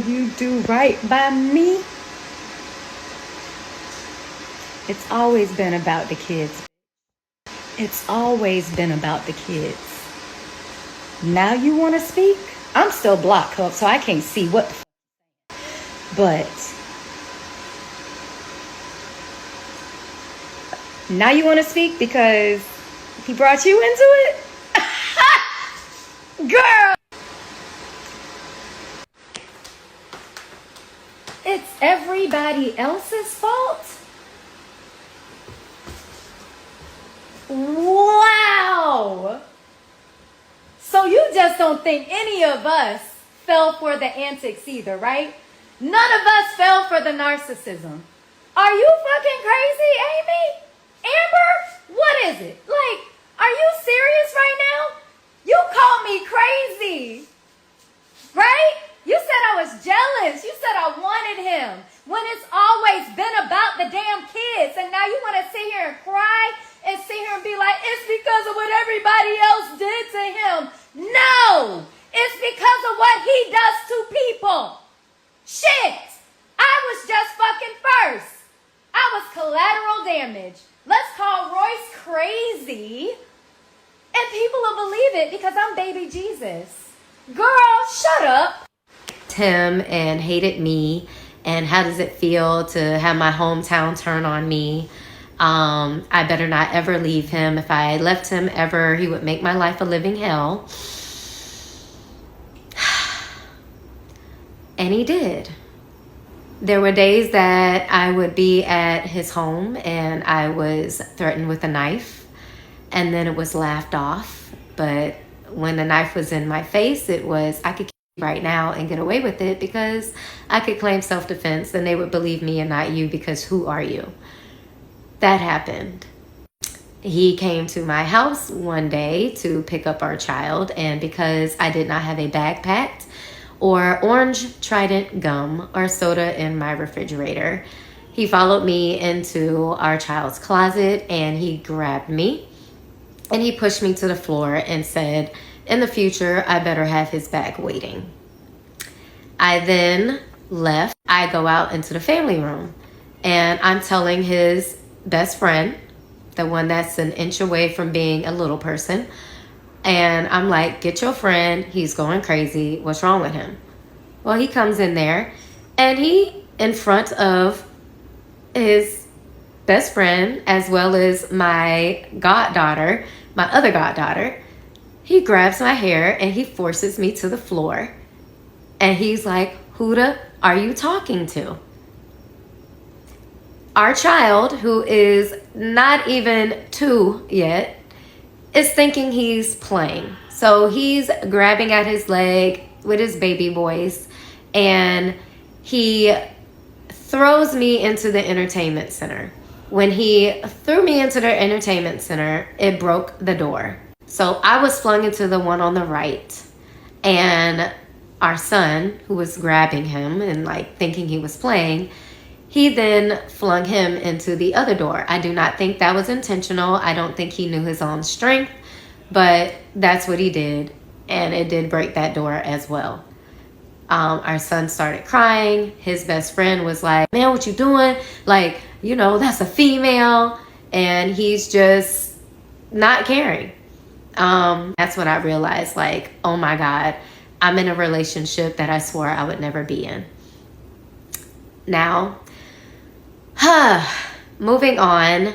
you do right by me. It's always been about the kids. It's always been about the kids. Now you want to speak? I'm still blocked up, so I can't see what the but now you want to speak because he brought you into it? Girl! It's everybody else's fault? Wow! So you just don't think any of us fell for the antics either, right? None of us fell for the narcissism. Are you fucking crazy, Amy? Amber? What is it? Like, are you serious right now? You call me crazy, right? You said I was jealous. You said I wanted him when it's always been about the damn kids. And now you want to sit here and cry and sit here and be like, it's because of what everybody else did to him. No, it's because of what he does to people. Shit, I was just fucking first. I was collateral damage. Let's call Royce crazy. And people will believe it because I'm baby Jesus. Girl, shut up. Him and hated me. And how does it feel to have my hometown turn on me? I better not ever leave him. If I left him ever, he would make my life a living hell. And he did. There were days that I would be at his home and I was threatened with a knife, and then it was laughed off. But when the knife was in my face, it was, I could kill you right now and get away with it because I could claim self-defense and they would believe me and not you because who are you? That happened. He came to my house one day to pick up our child, and because I did not have a bag packed or orange Trident gum or soda in my refrigerator, he followed me into our child's closet and he grabbed me and he pushed me to the floor and said, in the future, I better have his bag waiting. I then left. I go out into the family room and I'm telling his best friend, the one that's an inch away from being a little person, and I'm like, get your friend, he's going crazy, what's wrong with him? Well, he comes in there and he, in front of his best friend as well as my goddaughter, my other goddaughter, he grabs my hair and he forces me to the floor and he's like, who the are you talking to? Our child, who is not even 2 yet, is thinking he's playing. So he's grabbing at his leg with his baby voice and he throws me into the entertainment center. When he threw me into the entertainment center, it broke the door. So I was flung into the one on the right, and our son, who was grabbing him and like thinking he was playing, he then flung him into the other door. I do not think that was intentional. I don't think he knew his own strength, but that's what he did. And it did break that door as well. Our son started crying. His best friend was like, man, what you doing? Like, you know, that's a female. And he's just not caring. That's when I realized, like, oh my God, I'm in a relationship that I swore I would never be in. Now, moving on,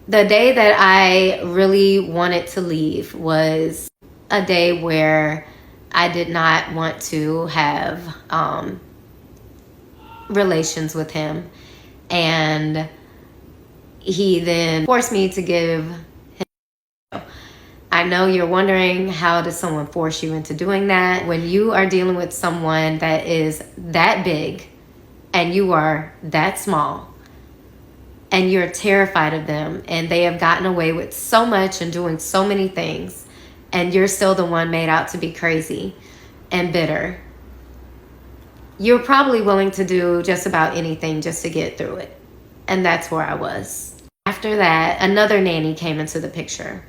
the day that I really wanted to leave was a day where I did not want to have relations with him. And he then forced me to give him. I know you're wondering, how does someone force you into doing that? When you are dealing with someone that is that big and you are that small and you're terrified of them and they have gotten away with so much and doing so many things, and you're still the one made out to be crazy and bitter, you're probably willing to do just about anything just to get through it. And that's where I was. After that, another nanny came into the picture.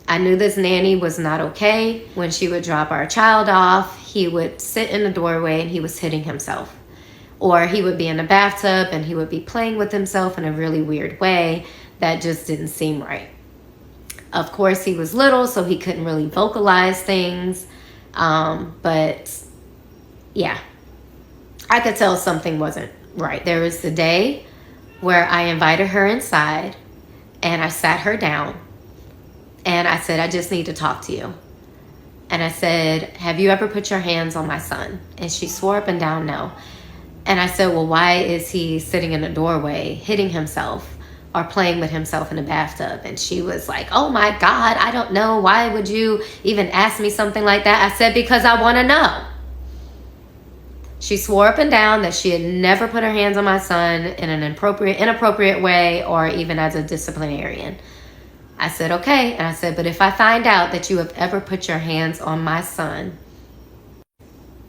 I knew this nanny was not okay. When she would drop our child off, he would sit in the doorway and he was hitting himself. Or he would be in the bathtub and he would be playing with himself in a really weird way that just didn't seem right. Of course, he was little, so he couldn't really vocalize things. But yeah, I could tell something wasn't right. There was the day where I invited her inside and I sat her down and I said, I just need to talk to you. And I said, have you ever put your hands on my son? And she swore up and down no. And I said, well, why is he sitting in the doorway hitting himself or playing with himself in the bathtub? And she was like, oh my God, I don't know. Why would you even ask me something like that? I said, because I want to know. She swore up and down that she had never put her hands on my son in an inappropriate way or even as a disciplinarian. I said, okay. And I said, but if I find out that you have ever put your hands on my son,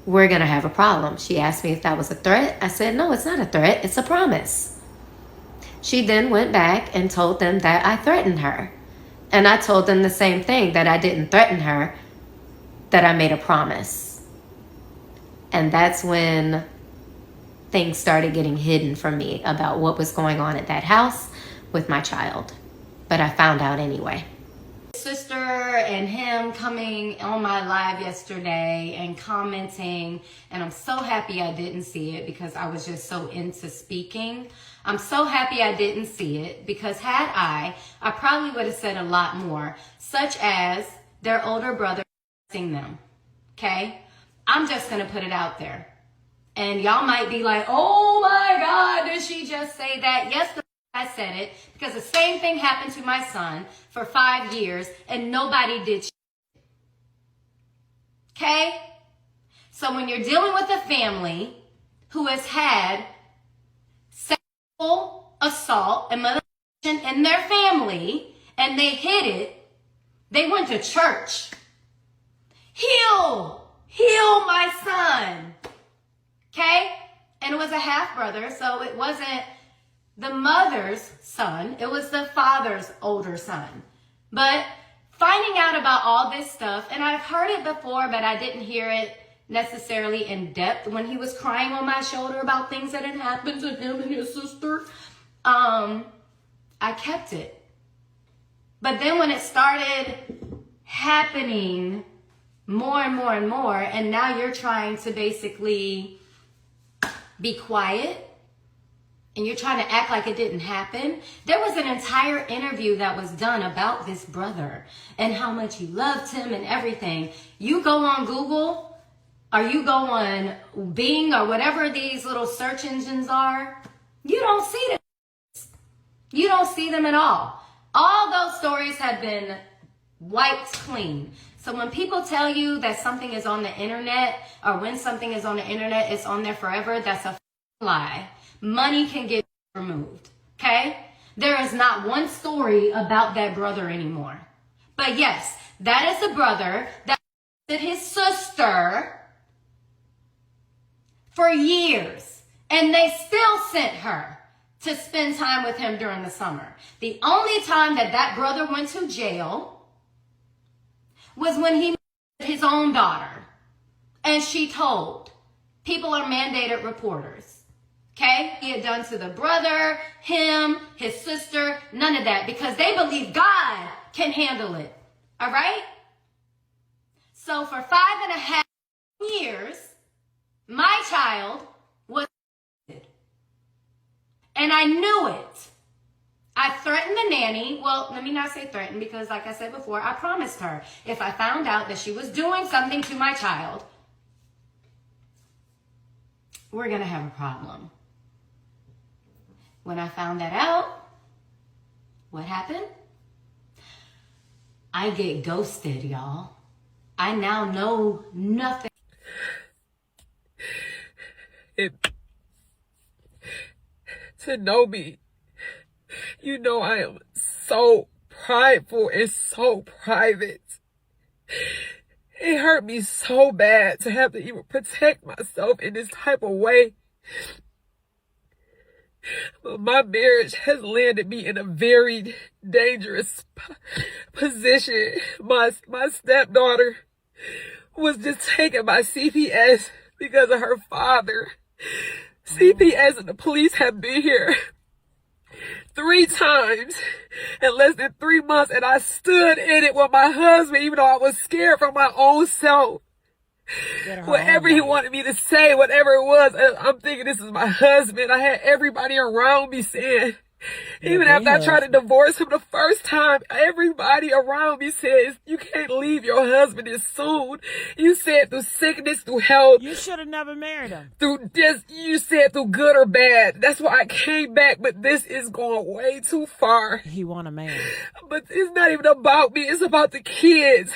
we're going to have a problem. She asked me if that was a threat. I said, no, it's not a threat. It's a promise. She then went back and told them that I threatened her. And I told them the same thing, that I didn't threaten her, that I made a promise. And that's when things started getting hidden from me about what was going on at that house with my child. But I found out anyway. Sister and him coming on my live yesterday and commenting, and I'm so happy I didn't see it because I was just so into speaking. I'm so happy I didn't see it because had I probably would have said a lot more, such as their older brother texting them. Okay? I'm just going to put it out there. And y'all might be like, oh my God, did she just say that? Yes, I said it because the same thing happened to my son for 5 years and nobody did shit. Okay? So when you're dealing with a family who has had sexual assault and molestation in their family and they hid it, they went to church. Heal my son. Okay? And it was a half brother, so it wasn't the mother's son, it was the father's older son. But finding out about all this stuff, and I've heard it before, but I didn't hear it necessarily in depth when he was crying on my shoulder about things that had happened to him and his sister. I kept it. But then when it started happening more and more and more, and now you're trying to basically be quiet, and you're trying to act like it didn't happen. There was an entire interview that was done about this brother and how much you loved him and everything. You go on Google or you go on Bing or whatever these little search engines are, you don't see them. You don't see them at all. All those stories have been wiped clean. So when people tell you that something is on the internet or when something is on the internet, it's on there forever, that's a lie. Money can get removed, okay? There is not one story about that brother anymore. But yes, that is the brother that did his sister for years. And they still sent her to spend time with him during the summer. The only time that that brother went to jail was when he met his own daughter. And she told. People are mandated reporters. Okay? He had done to the brother, him, his sister, none of that because they believe God can handle it. All right? So for 5.5 years, my child was arrested. And I knew it. I threatened the nanny. Well, let me not say threatened because like I said before, I promised her if I found out that she was doing something to my child, we're going to have a problem. When I found that out, what happened? I get ghosted, y'all. I now know nothing. To know me, you know I am so prideful and so private. It hurt me so bad to have to even protect myself in this type of way. But my marriage has landed me in a very dangerous position. My stepdaughter was just taken by CPS because of her father. CPS and the police have been here 3 times in less than 3 months, and I stood in it with my husband, even though I was scared for my own self. Whatever he wanted me to say, whatever it was, I'm thinking this is my husband. I had everybody around me saying, even after I tried to divorce him the first time, everybody around me says, you can't leave your husband this soon. You said through sickness, through health. You should have never married him. Through this, you said through good or bad. That's why I came back, but this is going way too far. He want a man. But it's not even about me. It's about the kids.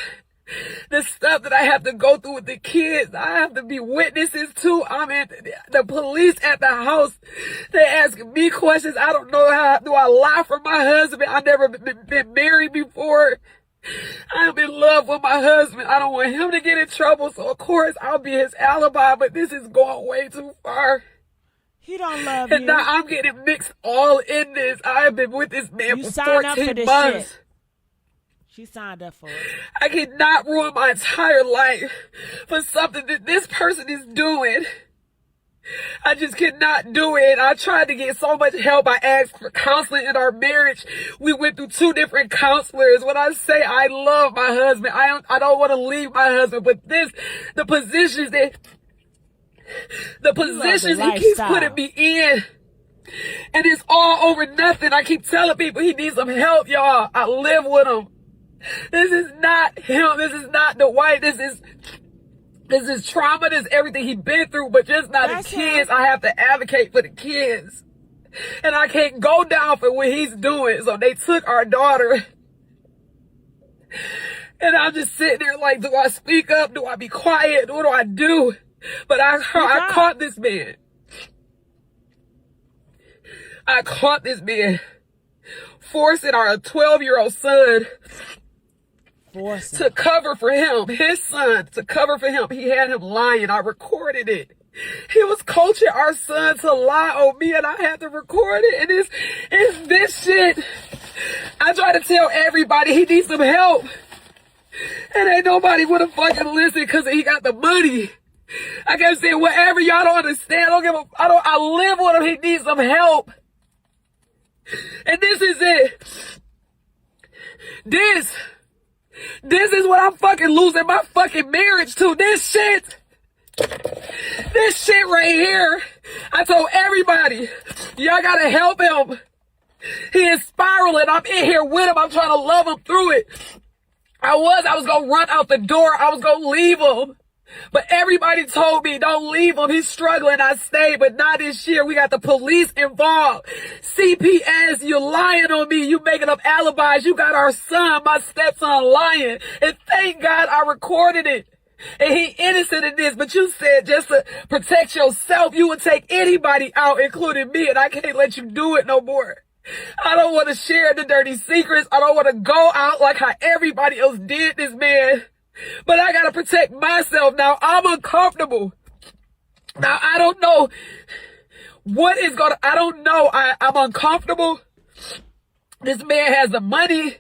The stuff that I have to go through with the kids, I have to be witnesses to. I'm in the police at the house. They ask me questions. I don't know how do I lie for my husband. I've never been married before. I'm in love with my husband. I don't want him to get in trouble. So of course I'll be his alibi, but this is going way too far. He don't love you. And now I'm getting mixed all in this. I have been with this man for 14 months. Shit. She signed up for it. I cannot ruin my entire life for something that this person is doing. I just cannot do it. I tried to get so much help. I asked for counseling in our marriage. We went through 2 different counselors. When I say I love my husband, I don't want to leave my husband. But the positions he keeps putting me in. And it's all over nothing. I keep telling people he needs some help, y'all. I live with him. This is not him. This is not Dwight. This is trauma. This is everything he's been through, but just not the kids. I have to advocate for the kids. And I can't go down for what he's doing. So they took our daughter. And I'm just sitting there like, do I speak up? Do I be quiet? What do I do? But I caught this man. I caught this man forcing our 12-year-old son to cover for him, his son, to cover for him. He had him lying. I recorded it. He was coaching our son to lie on me, and I had to record it. And it's this shit. I try to tell everybody he needs some help, and ain't nobody wanna fucking listen because he got the money. I kept saying whatever, y'all don't understand. I live with him. He needs some help. And this is it. This is what I'm fucking losing my fucking marriage to. This shit right here. I told everybody, y'all gotta help him. He is spiraling. I'm in here with him. I'm trying to love him through it. I was gonna run out the door. I was gonna leave him. But everybody told me, don't leave him. He's struggling. I stayed, but not this year. We got the police involved. CPS, you lying on me. You making up alibis. You got our son, my stepson, lying. And thank God I recorded it. And he innocent in this, but you said just to protect yourself, you would take anybody out, including me, and I can't let you do it no more. I don't want to share the dirty secrets. I don't want to go out like how everybody else did this, man. But I gotta protect myself now. I'm uncomfortable. Now, I don't know I don't know. I'm uncomfortable. This man has the money.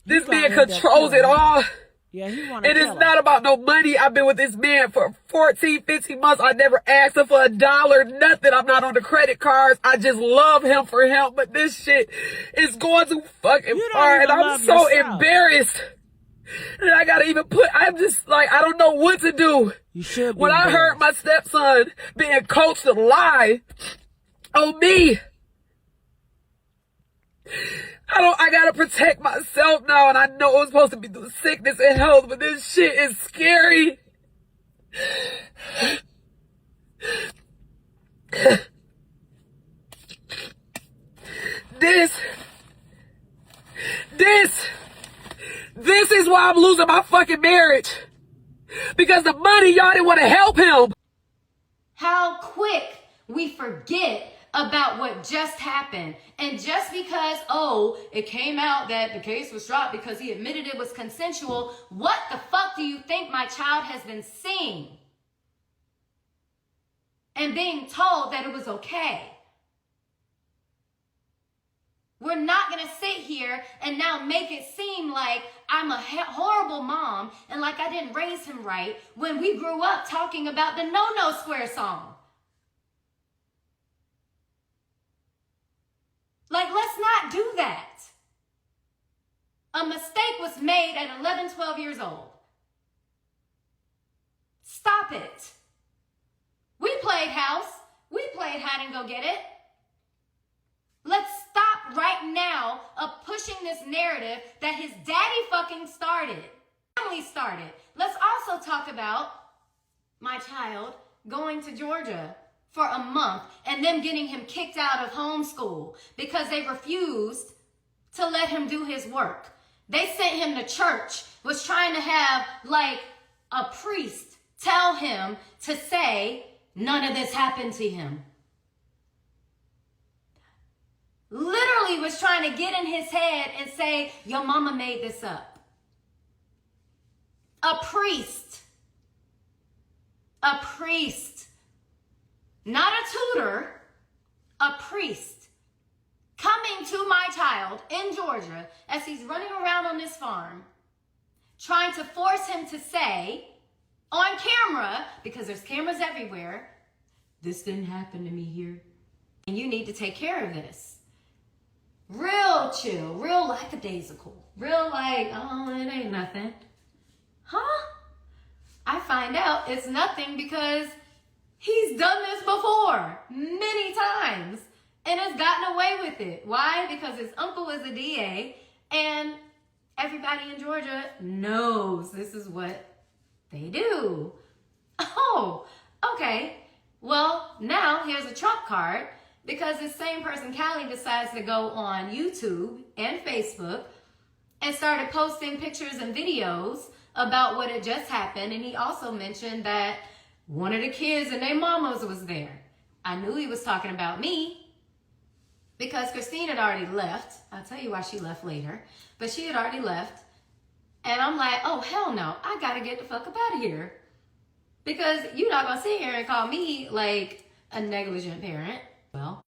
This man controls it all. Yeah, he wanna And it's not about no money. I've been with this man for 14, 15 months. I never asked him for $1, nothing. I'm not on the credit cards. I just love him for him. But this shit is going too fucking far. And I'm so embarrassed. And I gotta even I'm just like, I don't know what to do. You should be when I heard my stepson being coached to lie on me, I gotta protect myself now, and I know it's supposed to be through sickness and health, but this shit is scary. This is why I'm losing my fucking marriage. Because the money, y'all didn't want to help him. How quick we forget about what just happened. And just because, it came out that the case was dropped because he admitted it was consensual, what the fuck do you think my child has been seeing? And being told that it was okay. We're not going to sit here and now make it seem like I'm a horrible mom and like I didn't raise him right when we grew up talking about the No No Square song. Like, let's not do that. A mistake was made at 11, 12 years old. Stop it. We played house. We played hide and go get it. Let's stop right now of pushing this narrative that his daddy fucking started. Family started. Let's also talk about my child going to Georgia for a month and them getting him kicked out of homeschool because they refused to let him do his work. They sent him to church, was trying to have like a priest tell him to say none of this happened to him. Literally was trying to get in his head and say, your mama made this up. A priest. A priest. Not a tutor. A priest. Coming to my child in Georgia as he's running around on this farm, trying to force him to say on camera, because there's cameras everywhere, this didn't happen to me here. And you need to take care of this. Real chill, real lackadaisical, real like, oh, it ain't nothing. Huh? I find out it's nothing because he's done this before many times and has gotten away with it. Why? Because his uncle is a DA and everybody in Georgia knows this is what they do. Oh, okay. Well, now here's a trump card. Because this same person, Callie, decides to go on YouTube and Facebook and started posting pictures and videos about what had just happened. And he also mentioned that one of the kids and their mamas was there. I knew he was talking about me because Christine had already left. I'll tell you why she left later. But she had already left. And I'm like, oh, hell no. I got to get the fuck up out of here. Because you're not going to sit here and call me like a negligent parent. Well,